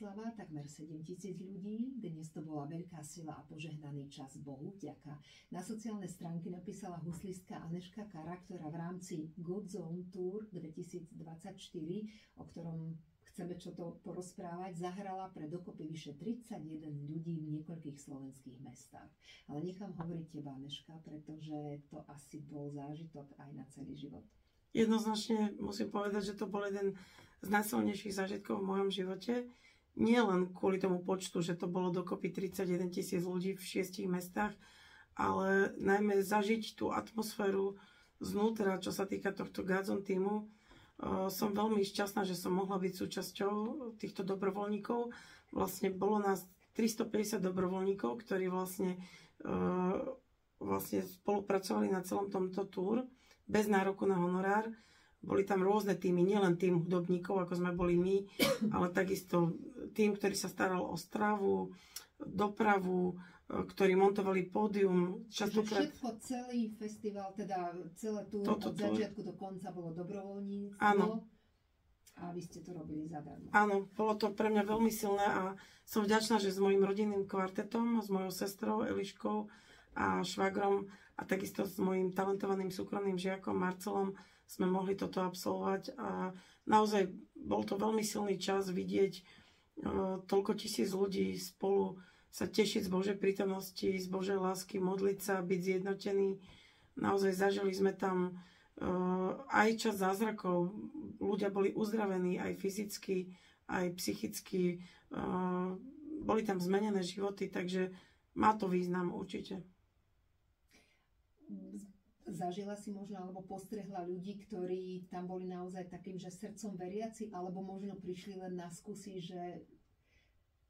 Bratislava, takmer 7 000 ľudí. Dnes to bola veľká sila a požehnaný čas Bohu vďaka. Na sociálne stránky napísala huslistka Anežka Kara, ktorá v rámci Good Zone Tour 2024, o ktorom chceme čo to porozprávať, zahrala pre dokopy vyše 31 ľudí v niekoľkých slovenských mestách. Ale nechám hovoriť teba, Anežka, pretože to asi bol zážitok aj na celý život. Jednoznačne musím povedať, že to bol jeden z najsilnejších zážitkov v mojom živote. Nie len kvôli tomu počtu, že to bolo dokopy 31 000 ľudí v 6 mestách, ale najmä zažiť tú atmosféru znútra, čo sa týka tohto Godzone týmu. Som veľmi šťastná, že som mohla byť súčasťou týchto dobrovoľníkov. Vlastne bolo nás 350 dobrovoľníkov, ktorí vlastne spolupracovali na celom tomto túr bez nároku na honorár. Boli tam rôzne týmy, nielen tým hudobníkov, ako sme boli my, ale takisto tým, ktorý sa staral o stravu, dopravu, ktorí montovali pódium. Častokrát... Všetko, celý festival, teda celé túr od začiatku do konca bolo dobrovoľníctvo. Áno. A vy ste to robili zadarmo. Áno, bolo to pre mňa veľmi silné a som vďačná, že s mojím rodinným kvartetom, s mojou sestrou Eliškou a švagrom a takisto s mojím talentovaným súkromným žiakom Marcelom sme mohli toto absolvovať a naozaj bol to veľmi silný čas vidieť toľko tisíc ľudí spolu sa tešiť z Božej prítomnosti, z Božej lásky, modliť sa, byť zjednotení. Naozaj zažili sme tam aj čas zázrakov. Ľudia boli uzdravení aj fyzicky, aj psychicky. Boli tam zmenené životy, takže má to význam určite. Zažila si možno, alebo postrehla ľudí, ktorí tam boli naozaj takým, že srdcom veriaci, alebo možno prišli len na skúsi, že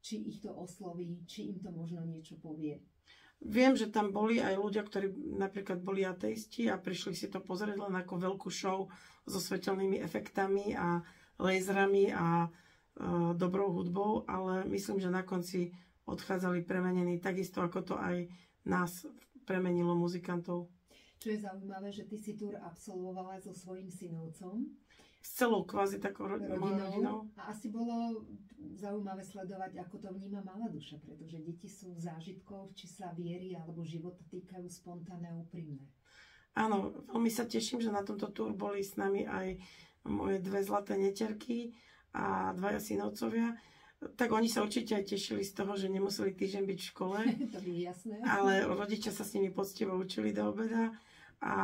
či ich to osloví, či im to možno niečo povie? Viem, že tam boli aj ľudia, ktorí napríklad boli ateisti a prišli si to pozrieť len ako veľkú show so svetelnými efektami a laserami a dobrou hudbou, ale myslím, že na konci odchádzali premenení, takisto ako to aj nás premenilo muzikantov. Čo je zaujímavé, že ty si túr absolvovala so svojím synovcom. S celou kvázi takou rodinou. A asi bolo zaujímavé sledovať, ako to vníma malá duša, pretože deti sú v zážitkoch, či sa viery alebo života týkajú spontánne a úprimné. Áno, veľmi sa teším, že na tomto túr boli s nami aj moje 2 zlaté neterky a 2 synovcovia. Tak oni sa určite aj tešili z toho, že nemuseli týždeň byť v škole. To je jasné. Ale rodičia sa s nimi poctivo učili do obeda a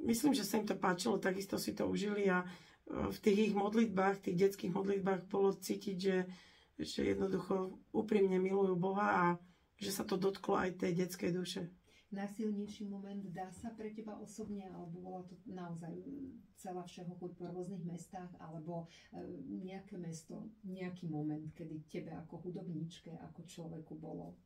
myslím, že sa im to páčilo, takisto si to užili a v tých ich modlitbách, tých detských modlitbách bolo cítiť, že jednoducho úprimne milujú Boha a že sa to dotklo aj tej detskej duše. Najsilnejší moment dá sa pre teba osobne, alebo bola to naozaj celá všehochuť po rôznych mestách, alebo nejaké mesto, nejaký moment, kedy tebe ako hudobníčke, ako človeku bolo?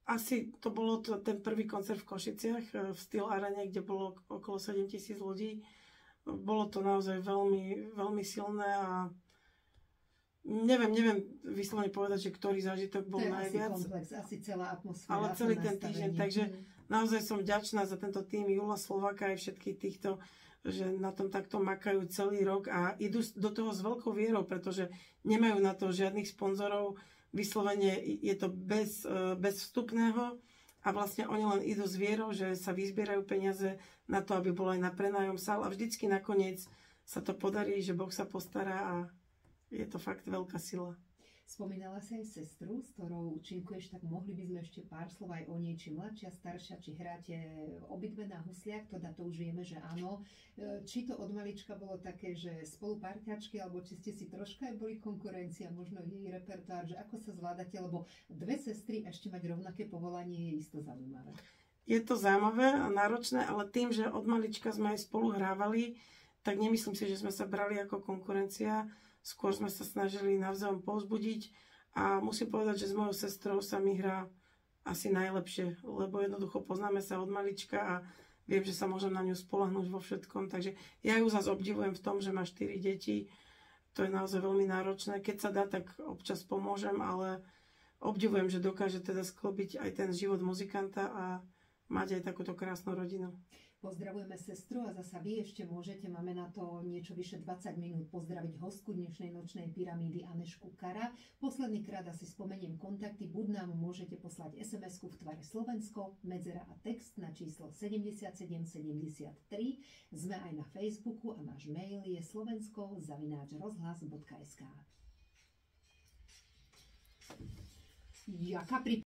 Asi to bolo ten prvý koncert v Košiciach, v Steel Arene, kde bolo okolo 7 000 ľudí. Bolo to naozaj veľmi, veľmi silné a neviem vyslovene povedať, že ktorý zážitok bol najviac. Asi komplex, asi celá atmosféra. Ale celý ten týždeň, takže naozaj som vďačná za tento tým Jula Slováka aj všetkých týchto, že na tom takto makajú celý rok a idú do toho s veľkou vierou, pretože nemajú na to žiadnych sponzorov, vyslovene je to bez vstupného a vlastne oni len idú s vierou, že sa vyzbierajú peniaze na to, aby bolo aj na prenájom sál a vždycky nakoniec sa to podarí, že Boh sa postará a je to fakt veľká sila. Spomínala si aj sestru, s ktorou účinkuješ, tak mohli by sme ešte pár slov aj o nej, či mladšia, staršia, či hráte obidve na husliach, teda to už vieme, že áno. Či to od malička bolo také, že spoluparťačky, alebo či ste si troška aj boli konkurencia, možno jej repertoár, že ako sa zvládate, lebo 2 sestry ešte mať rovnaké povolanie je isto zaujímavé. Je to zaujímavé a náročné, ale tým, že od malička sme aj spolu hrávali, tak nemyslím si, že sme sa brali ako konkurencia. Skôr sme sa snažili navzájom povzbudiť a musím povedať, že s mojou sestrou sa mi hrá asi najlepšie, lebo jednoducho poznáme sa od malička a viem, že sa môžem na ňu spoľahnúť vo všetkom. Takže ja ju zase obdivujem v tom, že má 4 deti. To je naozaj veľmi náročné. Keď sa dá, tak občas pomôžem, ale obdivujem, že dokáže teda sklobiť aj ten život muzikanta a mať aj takúto krásnu rodinu. Pozdravujeme sestru a zasa vy ešte môžete, máme na to niečo vyše 20 minút, pozdraviť hostku dnešnej nočnej pyramídy Anežku Kara. Posledný krát asi spomeniem kontakty, buď nám môžete poslať SMS-ku v tvare Slovensko, medzera a text na číslo 7773. Sme aj na Facebooku a náš mail je slovensko@rozhlas.sk. Jaká